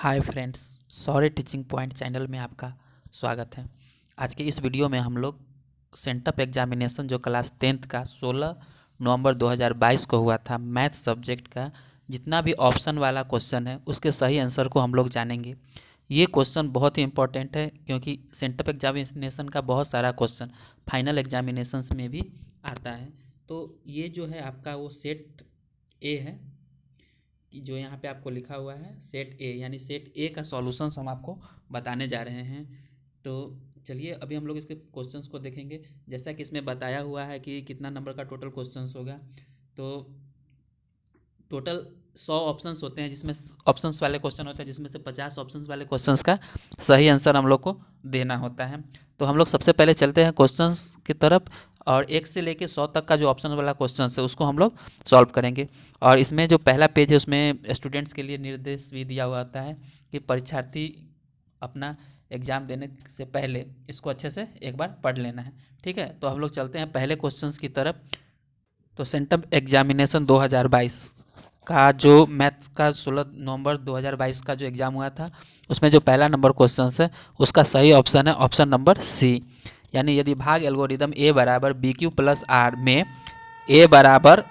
Hi friends, sorry teaching point channel में आपका स्वागत है। आज के इस वीडियो में हम लोग सेंटअप एग्जामिनेशन जो क्लास 10th का 16 नवंबर 2022 को हुआ था, मैथ सब्जेक्ट का जितना भी ऑप्शन वाला क्वेश्चन है उसके सही आंसर को हम लोग जानेंगे। ये क्वेश्चन बहुत ही इंपॉर्टेंट है क्योंकि सेंटअप एग्जामिनेशन का बहुत सारा क्वेश्चन फाइनल एग्जामिनेशंस में भी आता है। तो ये जो है आपका वो सेट ए है कि जो यहाँ पे आपको लिखा हुआ है सेट ए, यानी सेट ए का सॉल्यूशंस हम आपको बताने जा रहे हैं। तो चलिए अभी हम लोग इसके क्वेश्चंस को देखेंगे। जैसा कि इसमें बताया हुआ है कि कितना नंबर का टोटल क्वेश्चंस होगा, तो टोटल 100 ऑप्शंस होते हैं, जिसमें ऑप्शंस वाले क्वेश्चन होते हैं, जिसमें से 50 ऑप्शंस वाले क्वेश्चंस का सही आंसर हम लोग को देना होता है। तो हम लोग सबसे पहले चलते हैं क्वेश्चंस की तरफ और 1 से लेके 100 तक का जो ऑप्शन वाला क्वेश्चन है उसको हम लोग सॉल्व करेंगे। और इसमें जो पहला पेज है उसमें स्टूडेंट्स के लिए निर्देश भी दिया हुआ होता है कि परीक्षार्थी अपना एग्ज़ाम देने से पहले इसको अच्छे से एक बार पढ़ लेना है। ठीक है, तो हम लोग चलते हैं पहले क्वेश्चंस की तरफ। तो सेंटअप एग्जामिनेशन 2022 का जो मैथ्स का 16 नवंबर 2022 का जो एग्ज़ाम हुआ था उसमें जो पहला नंबर क्वेश्चन है उसका सही ऑप्शन है ऑप्शन नंबर सी, यानी यदि भाग एल्गोरिदम ए बराबर बी क्यू प्लस आर में ए बराबर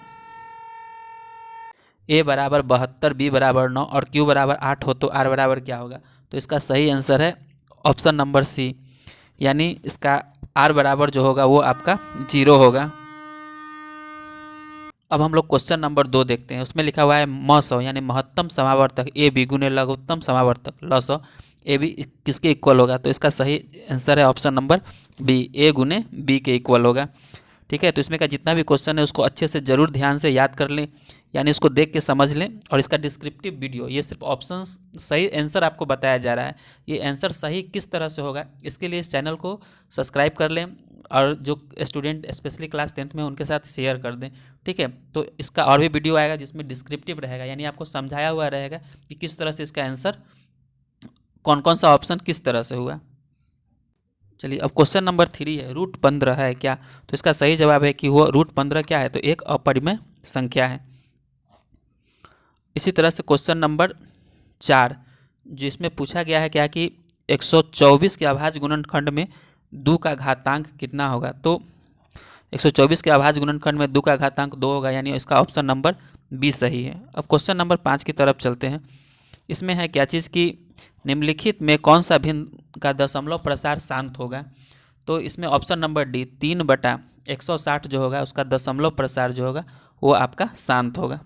72, बी बराबर 9 और क्यू बराबर 8 हो तो आर बराबर क्या होगा। तो इसका सही आंसर है ऑप्शन नंबर सी, यानी इसका आर बराबर जो होगा वो आपका 0 होगा। अब हम लोग क्वेश्चन नंबर 2 देखते हैं। उसमें लिखा हुआ है म100 यानी महत्तम समावर्तक ए बी गुने लघुत्तम समावर्तक ल100 ए बी किसके इक्वल होगा। तो इसका सही आंसर है ऑप्शन नंबर बी, ए गुने बी के इक्वल होगा। ठीक है, तो इसमें का जितना भी क्वेश्चन है उसको अच्छे से ज़रूर ध्यान से याद कर लें, यानी इसको देख के समझ लें। और इसका डिस्क्रिप्टिव वीडियो, ये सिर्फ ऑप्शन सही आंसर आपको बताया जा रहा है, ये आंसर सही किस तरह से होगा इसके लिए इस चैनल को सब्सक्राइब कर लें और जो स्टूडेंट स्पेशली क्लास 10th में उनके साथ शेयर कर दें। ठीक है, तो इसका और भी वीडियो आएगा जिसमें डिस्क्रिप्टिव रहेगा, यानी आपको समझाया हुआ रहेगा कि किस तरह से इसका आंसर कौन कौन सा ऑप्शन किस तरह से हुआ। चलिए अब क्वेश्चन नंबर 3 है, रूट 15 है क्या। तो इसका सही जवाब है कि वो रूट 15 क्या है, तो एक अपरिमेय संख्या है। इसी तरह से क्वेश्चन नंबर 4 जिसमें पूछा गया है क्या कि 124 के अभाज्य गुणनखंड में 2 का घातांक कितना होगा। तो 124 के अभाज्य गुणनखंड में 2 का घातांक 2 होगा, यानी इसका ऑप्शन नंबर बी सही है। अब क्वेश्चन नंबर 5 की तरफ चलते हैं। इसमें है क्या चीज़ कि निम्नलिखित में कौन सा भिन्न का दशमलव प्रसार शांत होगा। तो इसमें ऑप्शन नंबर डी 3/160 जो होगा उसका दशमलव प्रसार जो होगा वो आपका शांत होगा।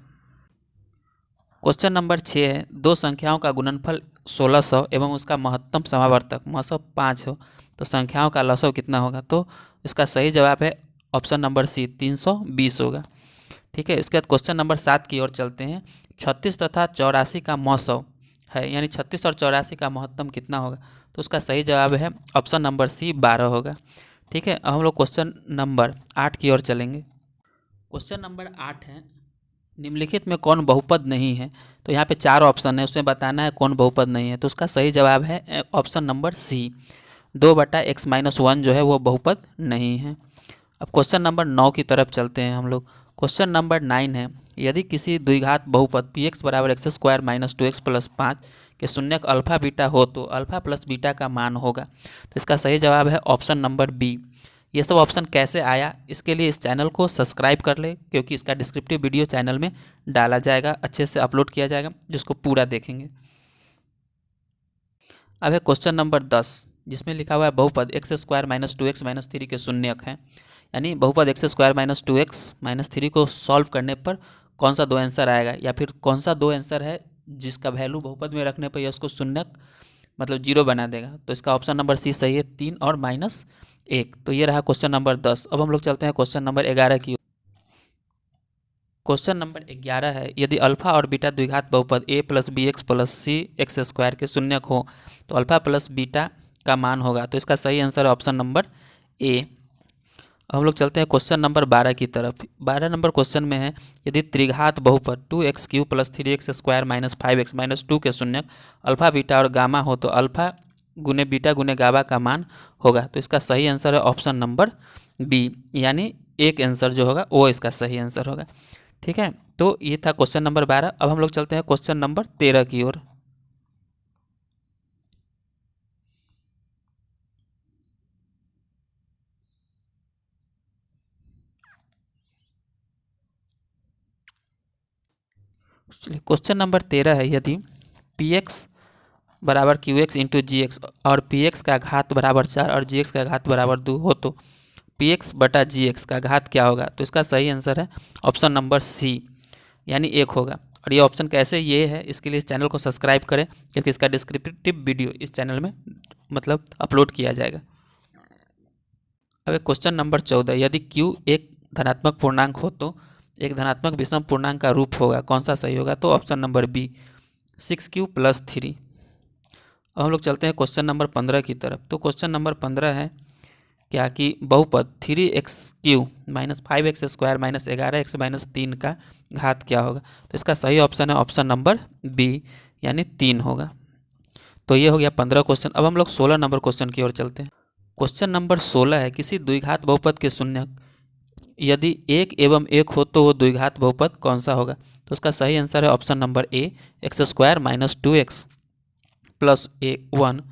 क्वेश्चन नंबर 6 है, दो संख्याओं का गुणनफल 1600 एवं उसका महत्तम समावर्तक म 5 हो तो संख्याओं का लसव कितना होगा। तो इसका सही जवाब है ऑप्शन नंबर सी 320 होगा। ठीक है, इसके बाद क्वेश्चन नंबर 7 की ओर चलते हैं। 36 तथा 84 का मौसव है, यानी 36 और 84 का महत्तम कितना होगा। तो उसका सही जवाब है ऑप्शन नंबर सी 12 होगा। ठीक है, अब हम लोग क्वेश्चन नंबर 8 की ओर चलेंगे। क्वेश्चन नंबर 8 है, निम्नलिखित में कौन बहुपद नहीं है। तो यहाँ पे 4 ऑप्शन है, उसमें बताना है कौन बहुपद नहीं है। तो उसका सही जवाब है ऑप्शन नंबर सी 2/x-1 जो है वो बहुपद नहीं है। अब क्वेश्चन नंबर 9 की तरफ चलते हैं हम लोग। क्वेश्चन नंबर 9 है, यदि किसी द्विघात बहुपद पी एक्स बराबर x square minus 2x plus 5 के शून्यक अल्फा बीटा हो तो अल्फा प्लस बीटा का मान होगा। तो इसका सही जवाब है ऑप्शन नंबर बी। ये सब ऑप्शन कैसे आया इसके लिए इस चैनल को सब्सक्राइब कर ले, क्योंकि इसका डिस्क्रिप्टिव वीडियो चैनल में डाला जाएगा, अच्छे से अपलोड किया जाएगा, जिसको पूरा देखेंगे। अब है क्वेश्चन नंबर 10 जिसमें लिखा हुआ है बहुपद x square minus 2x minus 3 के शून्यक हैं, यानी बहुपद x square minus 2x minus 3 को सॉल्व करने पर कौन सा दो आंसर आएगा, या फिर कौन सा दो आंसर है जिसका वैल्यू बहुपद में रखने पर यह उसको शून्यक मतलब 0 बना देगा। तो इसका ऑप्शन नंबर सी सही है, 3 और -1। तो ये रहा क्वेश्चन नंबर 10। अब हम लोग चलते हैं क्वेश्चन नंबर 11 की। क्वेश्चन नंबर 11 है, यदि अल्फा और बीटा द्विघात बहुपद a plus B x plus C x square के शून्यक हो तो अल्फा प्लस बीटा का मान होगा। तो इसका सही आंसर है ऑप्शन नंबर ए। अब हम लोग चलते हैं क्वेश्चन नंबर 12 की तरफ। 12 नंबर क्वेश्चन में है, यदि त्रिघात बहुपद 2x³ plus 3x square minus 5x minus 2 के शून्यक अल्फा बीटा और गामा हो तो अल्फा गुने बीटा गुने गामा का मान होगा। तो इसका सही आंसर है ऑप्शन नंबर बी, यानी एक आंसर जो होगा वो इसका सही आंसर होगा। ठीक है, तो ये था क्वेश्चन नंबर 12। अब हम लोग चलते हैं क्वेश्चन नंबर 13 की ओर। चलिए क्वेश्चन नंबर 13 है, यदि पी एक्स बराबर क्यू एक्स इंटू जी एक्स और पी एक्स का घात बराबर 4 और जी एक्स का घात बराबर 2 हो तो पी एक्स बटा जी एक्स का घात क्या होगा? तो इसका सही आंसर है ऑप्शन नंबर सी, यानी 1 होगा। और ये ऑप्शन कैसे ये है, इसके लिए इस चैनल को सब्सक्राइब करें, क्योंकि इसका डिस्क्रिप्टिव वीडियो इस चैनल में मतलब अपलोड किया जाएगा। अब क्वेश्चन नंबर 14, यदि q एक धनात्मक पूर्णांक हो तो एक धनात्मक विषम पूर्णांक का रूप होगा, कौन सा सही होगा? तो ऑप्शन नंबर बी 6q + 3। अब हम लोग चलते हैं क्वेश्चन नंबर 15 की तरफ। तो क्वेश्चन नंबर 15 है क्या कि बहुपद 3x³ - 5x² - 11x - 3 का घात क्या होगा? तो इसका सही ऑप्शन है ऑप्शन नंबर बी, यानी 3 होगा। तो ये हो गया 15 क्वेश्चन। अब हम लोग 16 नंबर क्वेश्चन की ओर चलते हैं। क्वेश्चन नंबर 16 है, किसी द्विघात बहुपद के शून्यक यदि 1 एवं 1 हो तो वो द्विघात बहुपद कौन सा होगा? तो उसका सही आंसर है option number A, x² - 2x + 1।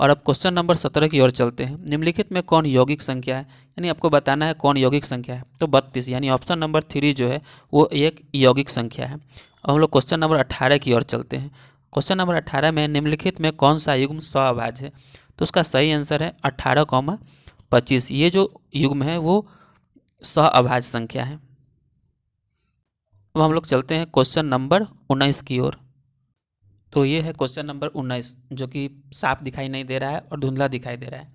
और अब क्वेश्चन नंबर 17 की ओर चलते हैं। निम्नलिखित में कौन यौगिक संख्या है, यानी आपको बताना है कौन यौगिक संख्या है। तो 32, यानी ऑप्शन नंबर 3 जो है वो एक यौगिक संख्या है। अब हम लोग क्वेश्चन नंबर 18 की ओर चलते हैं। क्वेश्चन नंबर 18 में निम्नलिखित में कौन सा युग्म सअभाज्य है? तो उसका सही आंसर है 18,25। ये जो युग्म है वो सअभाज्य संख्या है। अब हम लोग चलते हैं क्वेश्चन नंबर 19 की ओर। तो ये है क्वेश्चन नंबर 19, जो कि साफ दिखाई नहीं दे रहा है और धुंधला दिखाई दे रहा है।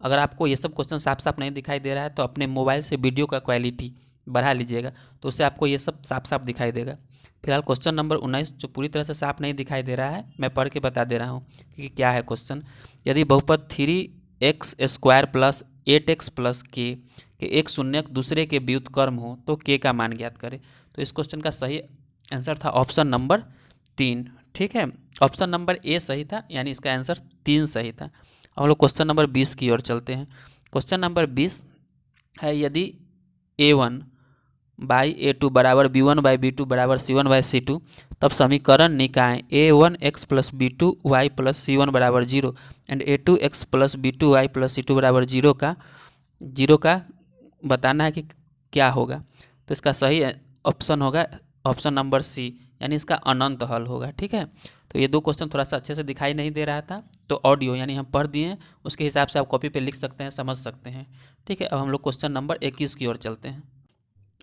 अगर आपको ये सब क्वेश्चन साफ साफ नहीं दिखाई दे रहा है तो अपने मोबाइल से वीडियो का क्वालिटी बढ़ा लीजिएगा, तो उससे आपको ये सब साफ साफ दिखाई देगा। फिलहाल क्वेश्चन नंबर 19 जो पूरी तरह से साफ नहीं दिखाई दे रहा है, मैं पढ़ के बता दे रहा हूँ कि क्या है क्वेश्चन। यदि बहुपद 3x² + 8x + k के एक शून्यक दूसरे के व्युत्क्रम हो तो k का मान ज्ञात करें। तो इस क्वेश्चन का सही आंसर था ऑप्शन नंबर 3। ठीक है, ऑप्शन नंबर ए सही था, यानी इसका आंसर 3 सही था। अब हम लोग क्वेश्चन नंबर 20 की ओर चलते हैं। क्वेश्चन नंबर 20 है, यदि a1/a2 = b1/b2 = c1/c2 तब समीकरण निकाय a1x + b2y + c1 = 0 and a2x + b2y + c2 = 0 का बताना है कि क्या होगा। तो इसका सही ऑप्शन होगा ऑप्शन नंबर सी, यानी इसका अनंत हल होगा। ठीक है, तो ये दो क्वेश्चन थोड़ा सा अच्छे से दिखाई नहीं दे रहा था, तो ऑडियो यानी हम पढ़ दिए, उसके हिसाब से आप कॉपी पे लिख सकते हैं, समझ सकते हैं। ठीक है, अब हम लोग क्वेश्चन नंबर 21 की ओर चलते हैं।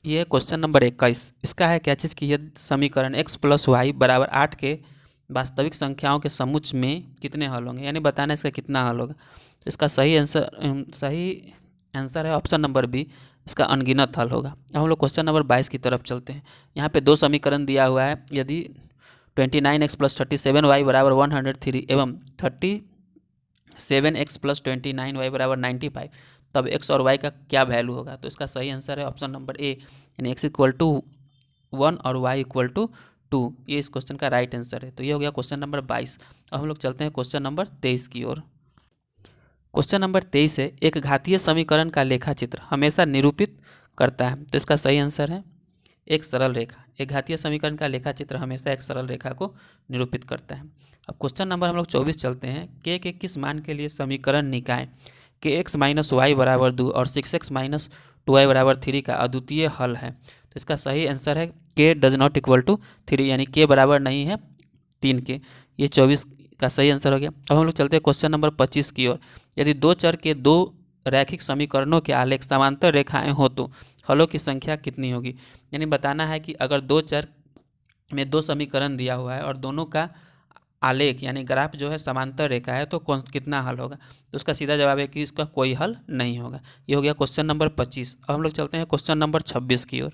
ये है क्वेश्चन नंबर 21। इसका है क्या चीज़ कि यदि समीकरण x + y = 8 के वास्तविक संख्याओं के समुच्च में कितने हल होंगे, यानी बताना इसका कितना हल होगा। तो इसका सही आंसर है ऑप्शन नंबर बी, इसका अनगिनत हल होगा। अब हम लोग क्वेश्चन नंबर 22 की तरफ चलते हैं। यहाँ पे दो समीकरण दिया हुआ है, यदि 29x + 37y = 103 एवं 37x + 29y = 95 तब x और y का क्या वैल्यू होगा। तो इसका सही आंसर है ऑप्शन नंबर ए, यानी x = 1 और y = 2। ये इस क्वेश्चन का राइट आंसर है। तो ये हो गया क्वेश्चन नंबर 22। अब हम लोग चलते हैं क्वेश्चन नंबर 23 की ओर। क्वेश्चन नंबर 23 है, एक घातीय समीकरण का लेखाचित्र हमेशा निरूपित करता है। तो इसका सही आंसर है एक सरल रेखा। एक घातीय समीकरण का लेखाचित्र हमेशा एक सरल रेखा को निरूपित करता है। अब क्वेश्चन नंबर हम लोग 24 चलते हैं। k के किस मान के लिए समीकरण निकाय kx - y = 2 और 6x - 2y = 3 का अद्वितीय हल है। तो इसका सही आंसर है k ≠ 3, यानी k बराबर नहीं है 3 के। ये 24 का सही आंसर हो गया। अब हम लोग चलते हैं क्वेश्चन नंबर 25 की ओर। यदि दो चर के दो रैखिक समीकरणों के आलेख समांतर रेखाएं हो तो हलों की संख्या कितनी होगी, यानी बताना है कि अगर दो चर में दो समीकरण दिया हुआ है और दोनों का आलेख यानी ग्राफ जो है समांतर रेखा है तो कितना हल होगा। तो उसका सीधा जवाब है कि इसका कोई हल नहीं होगा। ये हो गया क्वेश्चन नंबर 25। अब हम लोग चलते हैं क्वेश्चन नंबर 26 की ओर।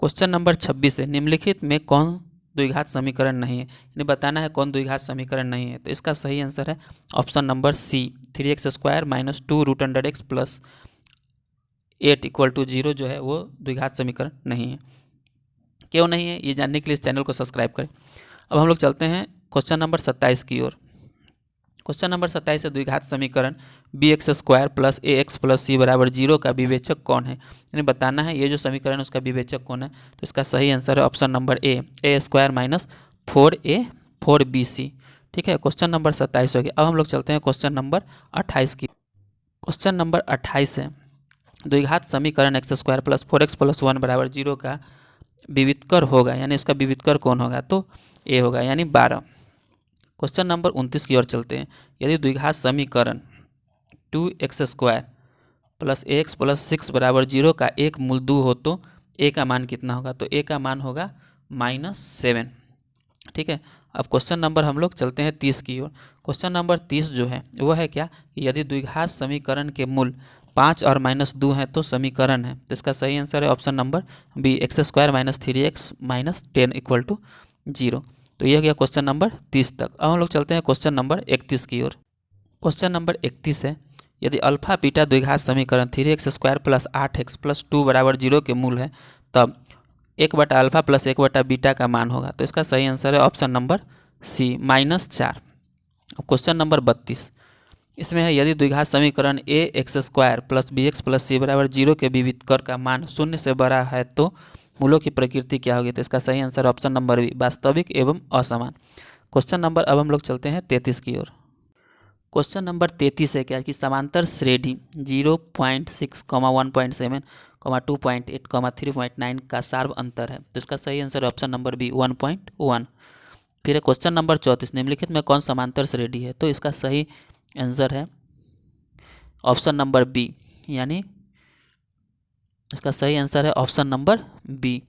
क्वेश्चन नंबर 26 है, निम्नलिखित में कौन द्विघात समीकरण नहीं है, यानी बताना है कौन द्विघात समीकरण नहीं है। तो इसका सही आंसर है ऑप्शन नंबर सी, 3x² - 2 √x + 8 = 0 जो है वो द्विघात समीकरण नहीं है। क्यों नहीं है ये जानने के लिए इस चैनल को सब्सक्राइब करें। अब हम लोग चलते हैं क्वेश्चन नंबर 27 की ओर। क्वेश्चन नंबर 27 है, द्विघात समीकरण bx² + ax + c = 0 का विवेचक कौन है, यानी बताना है ये जो समीकरण उसका विवेचक कौन है। तो इसका सही आंसर है option number A, a² - 4a 4bc। ठीक है, क्वेश्चन नंबर 27 हो गया। अब हम लोग चलते हैं क्वेश्चन नंबर 28 की। क्वेश्चन नंबर 28 है, द्विघात समीकरण x² + 4x + 1 = 0 का विविधकर होगा, यानी इसका विविधकर कौन होगा, तो ए होगा, यानी 12। क्वेश्चन नंबर 29 की ओर चलते हैं। यदि द्विघात समीकरण 2x² प्लस एक्स प्लस 6 बराबर 0 का एक मूल 2 हो तो ए का मान कितना होगा, तो ए का मान होगा -7। ठीक है, अब क्वेश्चन नंबर हम लोग चलते हैं 30 की ओर। क्वेश्चन नंबर 30 जो है वो है क्या, यदि द्विघात समीकरण के मूल 5 और -2 हैं तो समीकरण है, तो इसका सही आंसर है option number B, x² - 3x - 10 = 0। तो यह गया क्वेश्चन नंबर 30 तक। अब हम लोग चलते हैं क्वेश्चन नंबर 31 की ओर। क्वेश्चन नंबर 31 है, यदि अल्फा बीटा द्विघात समीकरण 3x² प्लस 8x प्लस 2 बराबर 0 के मूल है तब 1/अल्फा प्लस 1/बीटा का मान होगा, तो इसका सही आंसर है ऑप्शन नंबर सी, -4। अब क्वेश्चन नंबर 32, इसमें है यदि द्विघात समीकरण ax² plus bx plus c बराबर 0 के विविधकर का मान 0 से बड़ा है तो मूलों की प्रकृति क्या होगी, तो इसका सही आंसर ऑप्शन नंबर बी, वास्तविक एवं असमान। क्वेश्चन नंबर अब हम लोग चलते हैं 33 की ओर। क्वेश्चन नंबर 33 है क्या कि समांतर श्रेणी 0.6, 1.7, 2.8, 3.9 का सार्व अंतर है, तो इसका सही आंसर ऑप्शन नंबर बी, 1.1। फिर है क्वेश्चन नंबर 34, निम्नलिखित में कौन समांतर श्रेणी है, तो इसका सही आंसर है ऑप्शन नंबर बी, यानी इसका सही आंसर है ऑप्शन नंबर बी,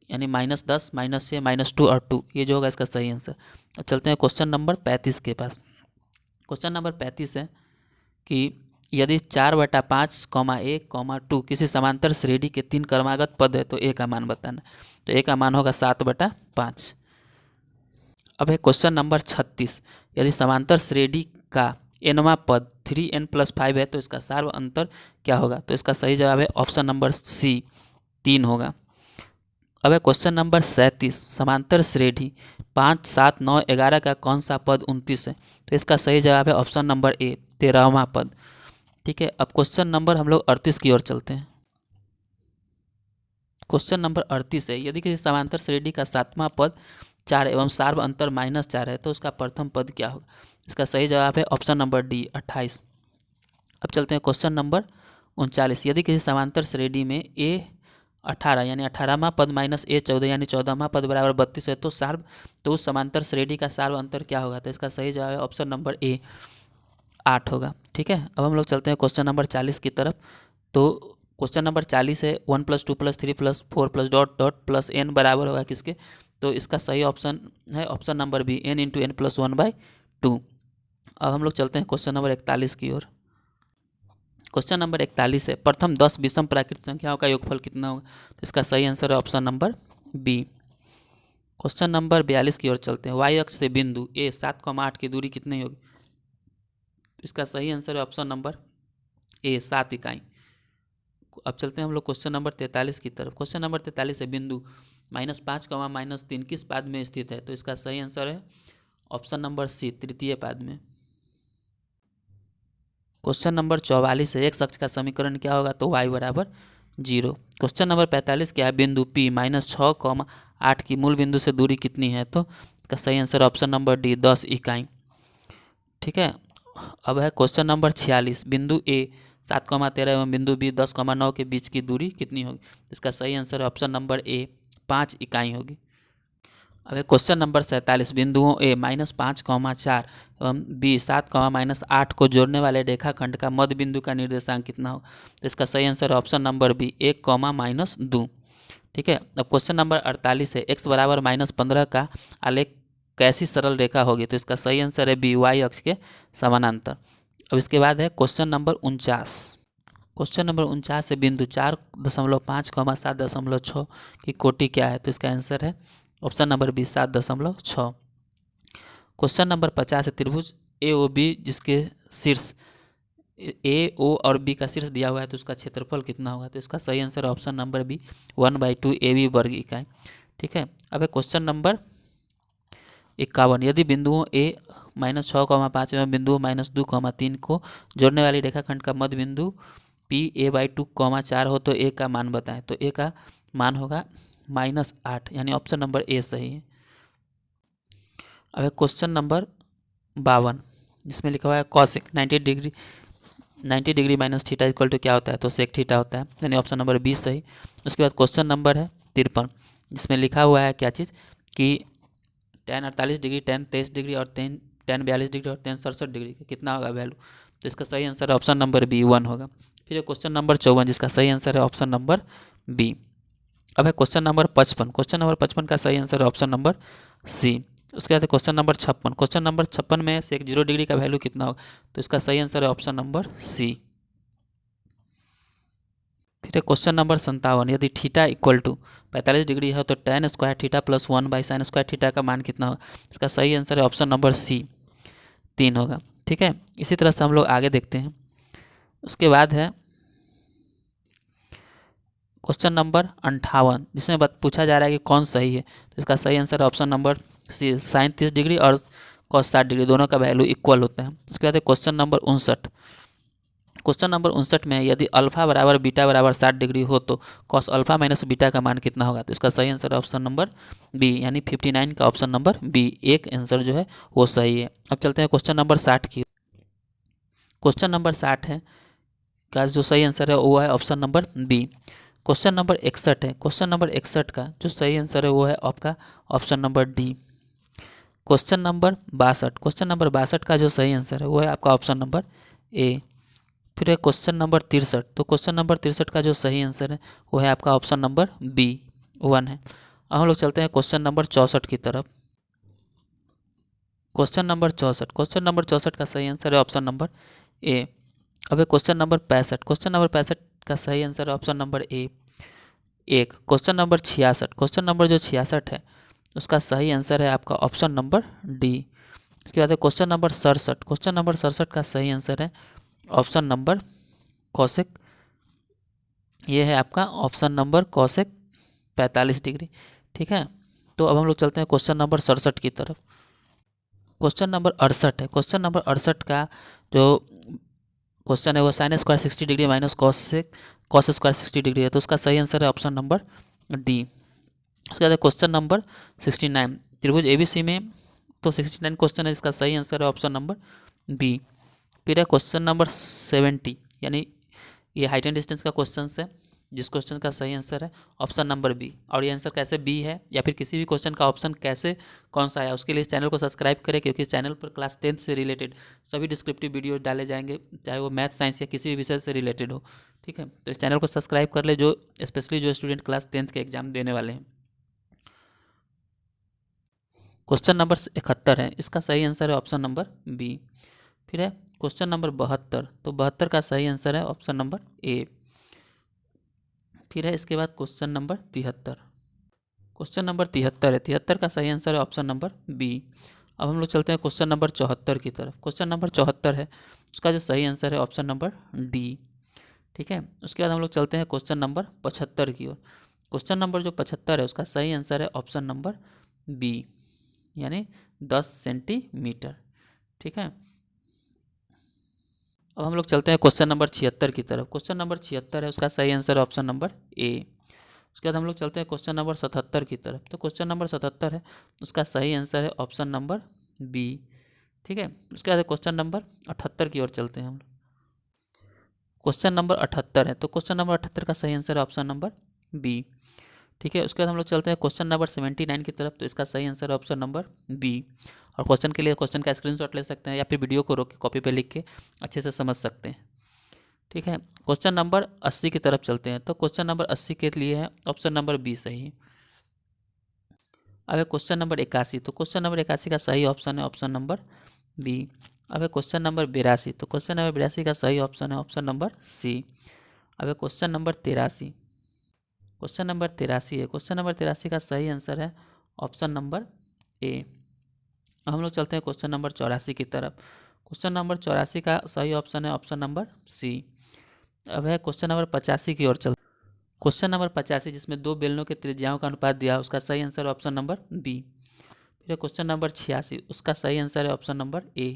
यानी -10, -6, -2 और 2, ये जो होगा इसका सही आंसर। अब चलते हैं क्वेश्चन नंबर 35 के पास। क्वेश्चन नंबर 35 है कि यदि 4/5, 1, 2 किसी समांतर श्रेणी के 3 क्रमागत पद है तो ए का मान बताना, तो ए का मान होगा 7/5। अब है क्वेश्चन नंबर 36, यदि समांतर श्रेणी का nवां पद 3n+5 है तो इसका सार्व अंतर क्या होगा, तो इसका सही जवाब है ऑप्शन नंबर सी, 3 होगा। अब है क्वेश्चन नंबर 37, समांतर श्रेणी 5, 7, 9, 11 का कौन सा पद 29 है, तो इसका सही जवाब है ऑप्शन नंबर ए, 13वां पद। ठीक है, अब क्वेश्चन नंबर हम लोग 38 की ओर चलते हैं। क्वेश्चन नंबर 38 है, यदि किसी समांतर श्रेणी का 7वां पद 4 एवं सार्व अंतर -4 है तो उसका प्रथम पद क्या होगा, इसका सही जवाब है ऑप्शन नंबर डी, 28। अब चलते हैं क्वेश्चन नंबर 39, यदि किसी समांतर श्रेणी में ए 18 यानी 18वां पद -a 14 यानी 14वां पद बराबर 32 है तो उस समांतर श्रेणी का सार्व अंतर क्या होगा, तो इसका सही जवाब है ऑप्शन नंबर ए, 8 होगा। ठीक है, अब हम लोग चलते हैं क्वेश्चन नंबर 40 की तरफ। तो क्वेश्चन नंबर 40 है 1 + 2 + 3 + 4 + डॉट डॉट प्लस n बराबर होगा किसके, तो इसका सही ऑप्शन है option number B, n × n + 1/2। अब हम लोग चलते हैं क्वेश्चन नंबर 41 की ओर। क्वेश्चन नंबर 41 है, प्रथम 10 विषम प्राकृतिक संख्याओं का योगफल कितना होगा, तो इसका सही आंसर है option number B. Question number 42 की ओर चलते हैं, y अक्ष से बिंदु ए 7,8 की दूरी कितनी होगी, इसका सही आंसर है ऑप्शन नंबर ए, 7 इकाई। अब चलते हैं हम लोग क्वेश्चन नंबर 43 की तरफ। क्वेश्चन नंबर 43 है, बिंदु -5, -3 किस पाद में स्थित है, तो इसका सही आंसर है ऑप्शन नंबर सी, तृतीय पाद में। क्वेश्चन नंबर 44 है, x अक्ष का समीकरण क्या होगा, तो y = 0। क्वेश्चन नंबर 45 क्या है, बिंदु P -6, 8 की मूल बिंदु से दूरी कितनी है, तो इसका सही आंसर ऑप्शन नंबर डी, 10 इकाई। ठीक है, अब है क्वेश्चन नंबर 46, बिंदु A 7,13 एवं बिंदु B 10,9 के बीच की दूरी कितनी होगी, इसका सही आंसर है ऑप्शन नंबर ए, 5 इकाई होगी। अब है क्वेश्चन नंबर 47, बिंदुओं A -5,4 एवं B 7, -8 को जोड़ने वाले रेखाखंड का मध्य बिंदु का निर्देशांक कितना होगा, तो इसका सही आंसर है ऑप्शन नंबर बी, 1, -2। ठीक है, अब क्वेश्चन नंबर 48 है, x = -15 का आलेख कैसी सरल रेखा होगी, तो इसका सही आंसर है बी, y अक्ष के समानांतर। अब इसके बाद है क्वेश्चन नंबर 49। क्वेश्चन नंबर 49 से बिंदु 4.5, 7.6 की कोटि क्या है, तो इसका आंसर है option number B, 7.6। Question number 50 है, त्रिभुज ए ओ बी जिसके शीर्ष ए ओ और बी का शीर्ष दिया हुआ है तो उसका क्षेत्रफल कितना होगा, तो इसका सही answer option number B, 1/2 AB वर्ग इकाई। ठीक है, अब है क्वेश्चन नंबर 51, यदि बिंदुओं A -6,5 एवं बिंदुओं -2,3 को जोड़ने वाली रेखाखंड का मध्य बिंदु P a/2,4 हो तो A का मान बताएं, तो A का मान होगा -8, यानी ऑप्शन नंबर ए सही है। अब है क्वेश्चन नंबर 52, जिसमें लिखा हुआ है कॉसेक 90 डिग्री -θ = क्या होता है, तो सेक थीटा होता है, यानी ऑप्शन नंबर बी सही। उसके बाद क्वेश्चन नंबर है 53, जिसमें लिखा हुआ है क्या चीज़ कि tan 48 डिग्री, tan 23 डिग्री और tan 42 डिग्री और tan 67 डिग्री का कितना होगा वैल्यू। तो इसका सही आंसर है ऑप्शन नंबर बी 1 होगा। फिर क्वेश्चन नंबर 54 जिसका सही आंसर है ऑप्शन नंबर बी। अब है क्वेश्चन नंबर 55। क्वेश्चन नंबर 55 का सही आंसर है ऑप्शन नंबर सी। उसके बाद क्वेश्चन नंबर 56। क्वेश्चन नंबर 56 में से 0 डिग्री का वैल्यू कितना होगा, तो इसका सही आंसर है ऑप्शन नंबर सी। फिर क्वेश्चन नंबर 57, यदि थीटा इक्वल टू 45 डिग्री है तो tan square theta plus 1/sin square theta का मान कितना होगा। इसका सही आंसर है ऑप्शन नंबर सी 3 होगा। ठीक है, इसी तरह से हम लोग आगे देखते हैं। उसके बाद है क्वेश्चन नंबर 58, जिसमें पूछा जा रहा है कि कौन सही है। तो इसका सही आंसर है option number C, sine 30 degree और cos 60 डिग्री दोनों का वैल्यू इक्वल होता है। उसके बाद क्वेश्चन नंबर 59। क्वेश्चन नंबर 59 में यदि अल्फा बराबर बीटा बराबर 60 डिग्री हो तो cos अल्फा माइनस बीटा का मान कितना होगा। तो इसका सही आंसर है ऑप्शन नंबर बी, यानी 59 का ऑप्शन नंबर बी एक आंसर जो है वो सही है। अब चलते हैं क्वेश्चन नंबर 60 की। क्वेश्चन नंबर 60 है का जो सही आंसर है वो है option number B. Question number 61 है। क्वेश्चन नंबर 61 का जो सही आंसर है वो है आपका option number D. Question number 62। Question number 62 का जो सही आंसर है वो है आपका ऑप्शन नंबर ए। फिर है क्वेश्चन नंबर 63। तो क्वेश्चन नंबर 63 का जो सही आंसर है वो है आपका ऑप्शन नंबर बी 1 है। अब हम लोग चलते हैं क्वेश्चन नंबर 64 की तरफ। Question number 64। क्वेश्चन नंबर 64 का सही आंसर है ऑप्शन नंबर ए। अब है क्वेश्चन नंबर 65। क्वेश्चन नंबर 65 का सही आंसर है option number A 1। Question number 66। Question number जो 66 है उसका सही आंसर है आपका ऑप्शन नंबर डी। इसके बाद है क्वेश्चन नंबर 67। क्वेश्चन नंबर 67 का सही आंसर है ऑप्शन नंबर कॉसेक, ये है आपका ऑप्शन नंबर कॉसेक 45 डिग्री। ठीक है, तो अब हम लोग चलते हैं क्वेश्चन नंबर 67 की तरफ। क्वेश्चन नंबर 68 है। क्वेश्चन नंबर 68 का जो क्वेश्चन है वो sine square 60 degree minus cos square 60 degree है। तो उसका सही आंसर है ऑप्शन नंबर डी। उसके बाद क्वेश्चन नंबर 69, त्रिभुज एबीसी में तो 69 क्वेश्चन है, इसका सही आंसर है ऑप्शन नंबर बी। फिर है क्वेश्चन नंबर 70, यानी ये हाइट एंड डिस्टेंस का क्वेश्चन है, जिस क्वेश्चन का सही आंसर है ऑप्शन नंबर बी। और ये आंसर कैसे बी है या फिर किसी भी क्वेश्चन का ऑप्शन कैसे कौन सा आया, उसके लिए इस चैनल को सब्सक्राइब करें, क्योंकि इस चैनल पर क्लास 10 से रिलेटेड सभी डिस्क्रिप्टिव वीडियो डाले जाएंगे, चाहे वो मैथ साइंस या किसी भी विषय से रिलेटेड हो। ठीक है, तो इस चैनल को सब्सक्राइब कर ले, जो स्पेशली जो स्टूडेंट क्लास 10 के एग्जाम देने वाले हैं। क्वेश्चन नंबर 71 है, इसका सही आंसर है ऑप्शन नंबर बी। फिर है क्वेश्चन नंबर 72, तो 72 का सही आंसर है ऑप्शन नंबर ए। फिर है इसके बाद क्वेश्चन नंबर 73। क्वेश्चन नंबर 73 है, 73 का सही आंसर है ऑप्शन नंबर बी। अब हम लोग चलते हैं क्वेश्चन नंबर 74 की तरफ। क्वेश्चन नंबर 74 है, उसका जो सही आंसर है ऑप्शन नंबर डी। ठीक है, उसके बाद हम लोग चलते हैं क्वेश्चन नंबर 75 की ओर। क्वेश्चन नंबर जो 75 है उसका सही आंसर है ऑप्शन नंबर बी, यानी 10 सेंटीमीटर। ठीक है, अब हम लोग चलते हैं क्वेश्चन नंबर 76 की तरफ। क्वेश्चन नंबर 76 है, उसका सही आंसर है ऑप्शन नंबर ए। उसके बाद हम लोग चलते हैं क्वेश्चन नंबर 77 की तरफ। तो क्वेश्चन नंबर 77 है, उसका सही आंसर है ऑप्शन नंबर बी। ठीक है, उसके बाद क्वेश्चन नंबर 78 की ओर चलते हैं हम। क्वेश्चन नंबर 78 है, तो क्वेश्चन नंबर 78 का सही आंसर है ऑप्शन नंबर बी। ठीक है, उसके बाद हम लोग चलते हैं क्वेश्चन नंबर 79 की तरफ। तो इसका सही आंसर है ऑप्शन नंबर बी। और क्वेश्चन के लिए क्वेश्चन का स्क्रीनशॉट ले सकते हैं या फिर वीडियो को रोक के कॉपी पे लिख के अच्छे से समझ सकते हैं। ठीक है, क्वेश्चन नंबर 80 की तरफ चलते हैं। तो क्वेश्चन नंबर 80 के लिए है ऑप्शन नंबर बी सही। अब है क्वेश्चन नंबर 81। तो क्वेश्चन नंबर 81 का सही ऑप्शन है ऑप्शन नंबर बी। अब है क्वेश्चन नंबर 82। तो क्वेश्चन नंबर 82 का सही ऑप्शन है ऑप्शन नंबर सी। अब है क्वेश्चन नंबर 83। क्वेश्चन नंबर 83 है, क्वेश्चन नंबर 83 का सही आंसर है ऑप्शन नंबर ए। अब हम लोग चलते हैं क्वेश्चन नंबर 84 की तरफ। क्वेश्चन नंबर 84 का सही ऑप्शन है ऑप्शन नंबर सी। अब है क्वेश्चन नंबर 85 की ओर चल। क्वेश्चन नंबर 85, जिसमें दो बेलनों के त्रिज्याओं का अनुपात दिया, उसका सही आंसर ऑप्शन नंबर बी। फिर क्वेश्चन नंबर 86, उसका सही आंसर है option number A.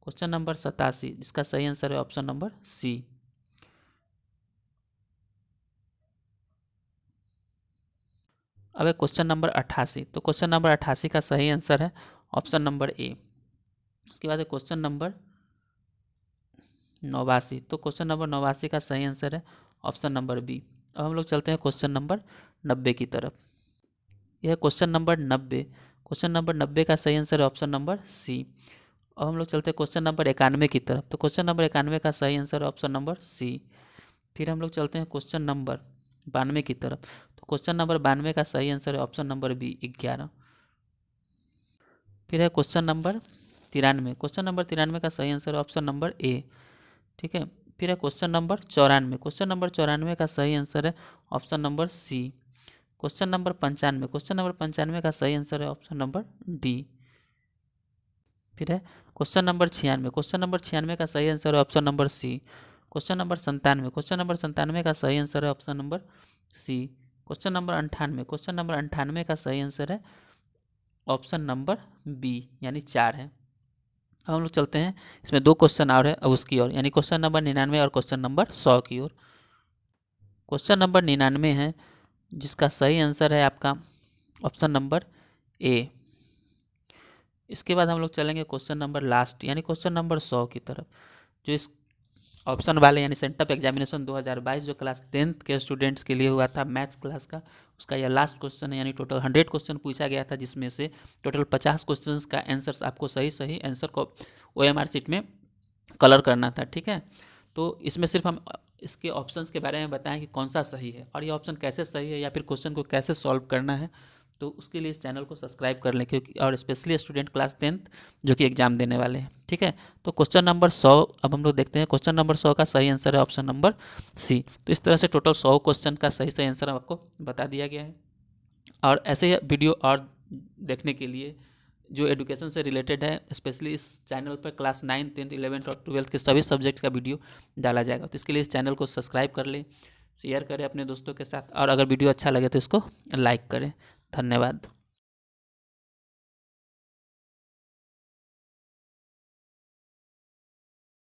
Question number 87, जिसका सही आंसर है ऑप्शन नंबर सी। अब है क्वेश्चन नंबर 88। तो क्वेश्चन नंबर 88 का सही आंसर है ऑप्शन नंबर ए। उसके बाद है क्वेश्चन नंबर 89। तो क्वेश्चन नंबर 89 का सही आंसर है ऑप्शन नंबर बी। अब हम लोग चलते हैं क्वेश्चन नंबर 90 की तरफ। यह क्वेश्चन नंबर 90। क्वेश्चन नंबर 90 का सही आंसर है ऑप्शन नंबर सी। अब हम लोग चलते हैं क्वेश्चन नंबर 91 की तरफ। तो क्वेश्चन नंबर 91 का सही आंसर है ऑप्शन नंबर सी। फिर हम लोग चलते हैं क्वेश्चन नंबर 92 की तरफ। तो क्वेश्चन नंबर 92 का सही आंसर है ऑप्शन नंबर बी 11। फिर है क्वेश्चन नंबर 93। क्वेश्चन नंबर 93 का सही आंसर है ऑप्शन नंबर ए। ठीक है। फिर है क्वेश्चन नंबर 94। क्वेश्चन नंबर 94 का सही आंसर है option number C. Question number 95। Question number 95 का सही आंसर है ऑप्शन नंबर डी। फिर है क्वेश्चन नंबर 96। क्वेश्चन नंबर 96 का सही आंसर है option number C. Question number 97। Question number 97 का सही आंसर है option number C. Question number 98। Question number 98 का सही आंसर है ऑप्शन नंबर बी यानी 4 है। अब हम लोग चलते हैं, इसमें 2 क्वेश्चन और है अब उसकी ओर, यानी क्वेश्चन नंबर 99 और क्वेश्चन नंबर 100 की ओर। क्वेश्चन नंबर 99 है जिसका सही आंसर है आपका ऑप्शन नंबर ए। इसके बाद हम लोग चलेंगे क्वेश्चन नंबर लास्ट यानी क्वेश्चन नंबर 100 की तरफ, जो इस ऑप्शन वाले यानी सेंटअप एग्जामिनेशन 2022 जो क्लास 10th के स्टूडेंट्स के लिए हुआ था मैथ्स क्लास का, उसका यह लास्ट क्वेश्चन है। यानी टोटल 100 क्वेश्चन पूछा गया था, जिसमें से टोटल 50 क्वेश्चंस का आंसर्स आपको सही सही आंसर को OMR शीट में कलर करना था। ठीक है। तो इसमें सिर्फ हम इसके ऑप्शंस के बारे में बताएं कि कौन सा सही है और ये ऑप्शन कैसे सही है या फिर क्वेश्चन को कैसे सॉल्व करना है। तो उसके लिए इस चैनल को सब्सक्राइब कर लें, क्योंकि और स्पेशली स्टूडेंट क्लास 10th जो कि एग्जाम देने वाले हैं। ठीक है। तो क्वेश्चन नंबर 100 अब हम लोग देखते हैं। क्वेश्चन नंबर 100 का सही आंसर है ऑप्शन नंबर सी। तो इस तरह से टोटल 100 क्वेश्चन का सही सही आंसर आपको बता दिया गया है। और ऐसे ही वीडियो और देखने के लिए जो एजुकेशन से रिलेटेड है, स्पेशली इस चैनल पर क्लास 9, 10, 11 और 12 के सभी सब्जेक्ट का वीडियो डाला जाएगा। तो इसके लिए इस चैनल को सब्सक्राइब कर लें, शेयर करें अपने दोस्तों के साथ, और अगर वीडियो अच्छा लगे तो इसको लाइक करें। धन्यवाद।